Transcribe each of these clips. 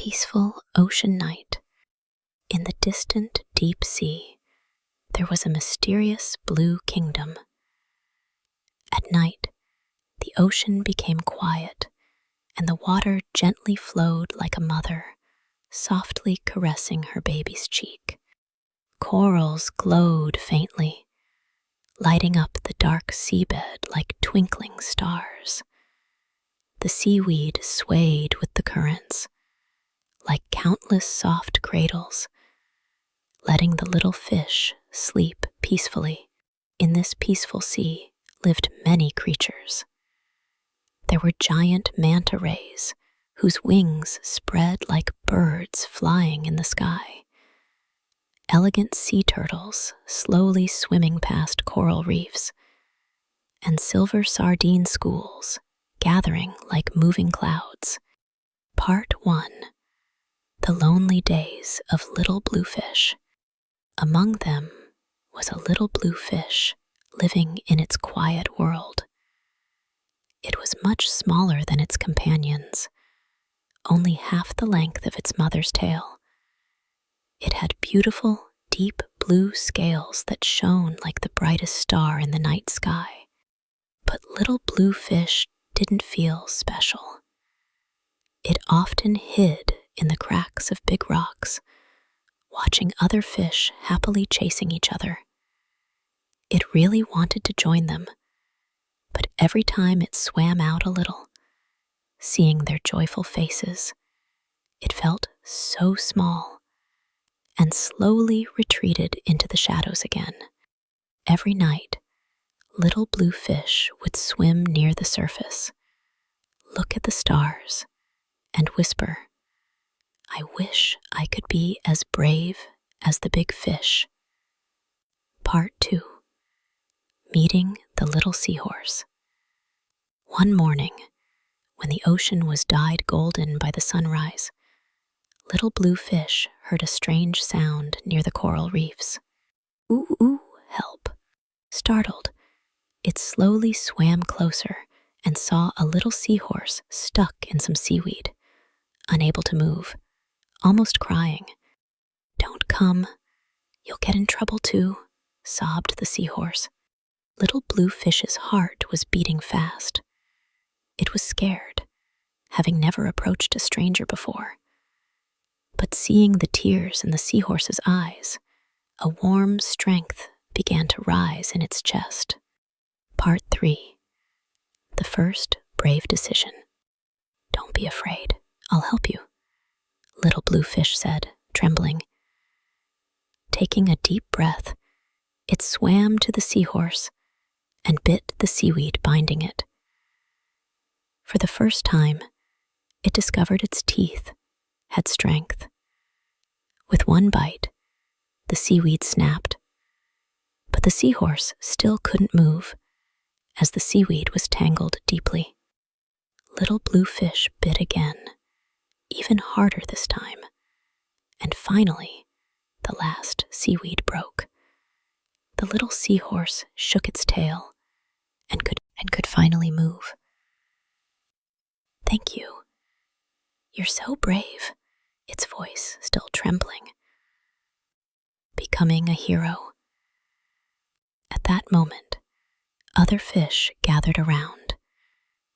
peaceful ocean night, in the distant deep sea, there was a mysterious blue kingdom. At night, the ocean became quiet, and the water gently flowed like a mother, softly caressing her baby's cheek. Corals glowed faintly, lighting up the dark seabed like twinkling stars. The seaweed swayed with the currents, like countless soft cradles, letting the little fish sleep peacefully. In this peaceful sea lived many creatures. There were giant manta rays whose wings spread like birds flying in the sky, elegant sea turtles slowly swimming past coral reefs, and silver sardine schools gathering like moving clouds. Part 1. The Lonely Days of Little Bluefish. Among them was a little blue fish living in its quiet world. It was much smaller than its companions, only half the length of its mother's tail. It had beautiful, deep blue scales that shone like the brightest star in the night sky. But little blue fish didn't feel special. It often hid in the cracks of big rocks, watching other fish happily chasing each other. It really wanted to join them, but every time it swam out a little, seeing their joyful faces, it felt so small and slowly retreated into the shadows again. Every night, little blue fish would swim near the surface, look at the stars, and whisper, "I wish I could be as brave as the big fish." Part 2. Meeting the Little Seahorse. One morning, when the ocean was dyed golden by the sunrise, little blue fish heard a strange sound near the coral reefs. "Ooh, ooh, help." Startled, it slowly swam closer and saw a little seahorse stuck in some seaweed, unable to move, almost crying. "Don't come, you'll get in trouble too," sobbed the seahorse. Little blue fish's heart was beating fast. It was scared, having never approached a stranger before. But seeing the tears in the seahorse's eyes, a warm strength began to rise in its chest. Part 3. The First Brave Decision. "Don't be afraid, I'll help you," little blue fish said, trembling. Taking a deep breath, it swam to the seahorse and bit the seaweed binding it. For the first time, it discovered its teeth had strength. With one bite, the seaweed snapped, but the seahorse still couldn't move, as the seaweed was tangled deeply. Little blue fish bit again, even harder this time, and finally, the last seaweed broke. The little seahorse shook its tail and could finally move. "Thank you. You're so brave," its voice still trembling. Becoming a hero. At that moment, other fish gathered around.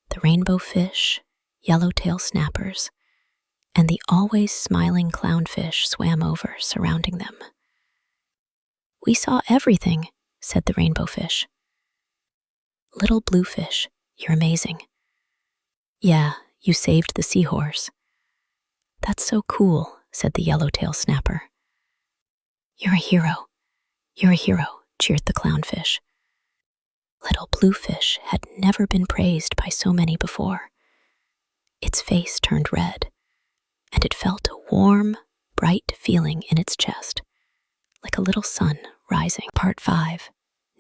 The rainbow fish, yellowtail snappers, and the always smiling clownfish swam over, surrounding them. "We saw everything," said the rainbow fish. "Little blue fish, you're amazing." "Yeah, you saved the seahorse." "That's so cool," said the yellowtail snapper. "You're a hero. You're a hero," cheered the clownfish. Little blue fish had never been praised by so many before. Its face turned red, and it felt a warm, bright feeling in its chest, like a little sun rising. Part 5.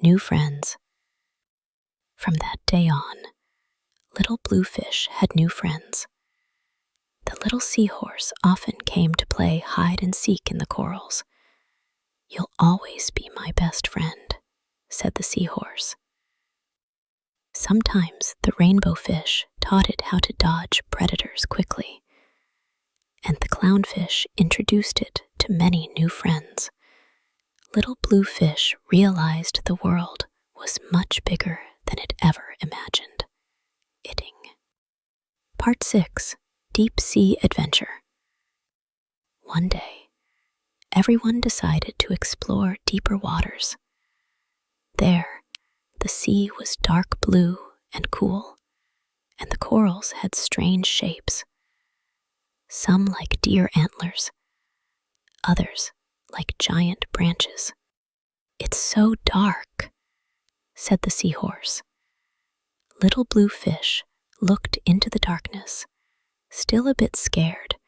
New Friends. From that day on, little blue fish had new friends. The little seahorse often came to play hide and seek in the corals. "You'll always be my best friend," said the seahorse. Sometimes the rainbow fish taught it how to dodge predators quickly, and the clownfish introduced it to many new friends. Little Blue Fish realized the world was much bigger than it ever imagined. Itting. Part 6. Deep Sea Adventure. One day, everyone decided to explore deeper waters. There, the sea was dark blue and cool, and the corals had strange shapes. Some like deer antlers, others like giant branches. "It's so dark," said the seahorse. Little Blue Fish looked into the darkness, still a bit scared,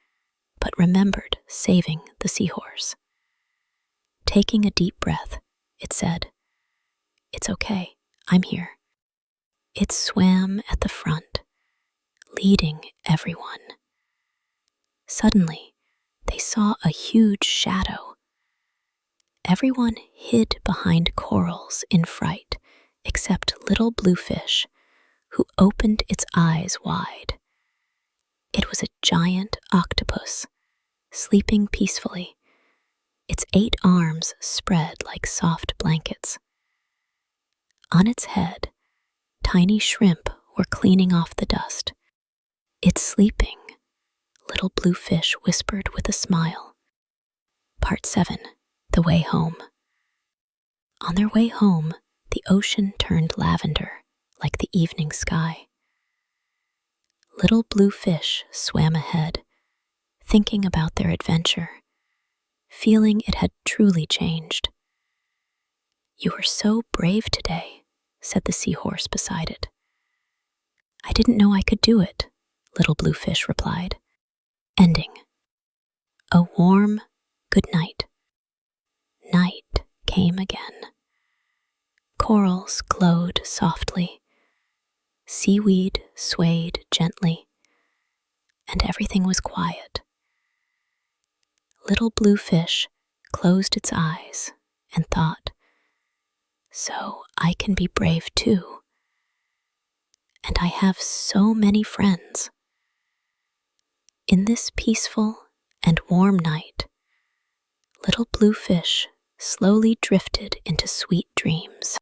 but remembered saving the seahorse. Taking a deep breath, it said, "It's okay, I'm here." It swam at the front, leading everyone. Suddenly, they saw a huge shadow. Everyone hid behind corals in fright, except Little Blue Fish, who opened its eyes wide. It was a giant octopus, sleeping peacefully, its 8 arms spread like soft blankets. On its head, tiny shrimp were cleaning off the dust. "It's sleeping," Little Blue Fish whispered with a smile. Part 7. The Way Home. On their way home, the ocean turned lavender, like the evening sky. Little Blue Fish swam ahead, thinking about their adventure, feeling it had truly changed. "You were so brave today," said the seahorse beside it. "I didn't know I could do it," Little Blue Fish replied. Ending. A warm good night. Night came again. Corals glowed softly. Seaweed swayed gently, and everything was quiet. Little Blue Fish closed its eyes and thought, "So I can be brave too. And I have so many friends." In this peaceful and warm night, Little Blue Fish slowly drifted into sweet dreams.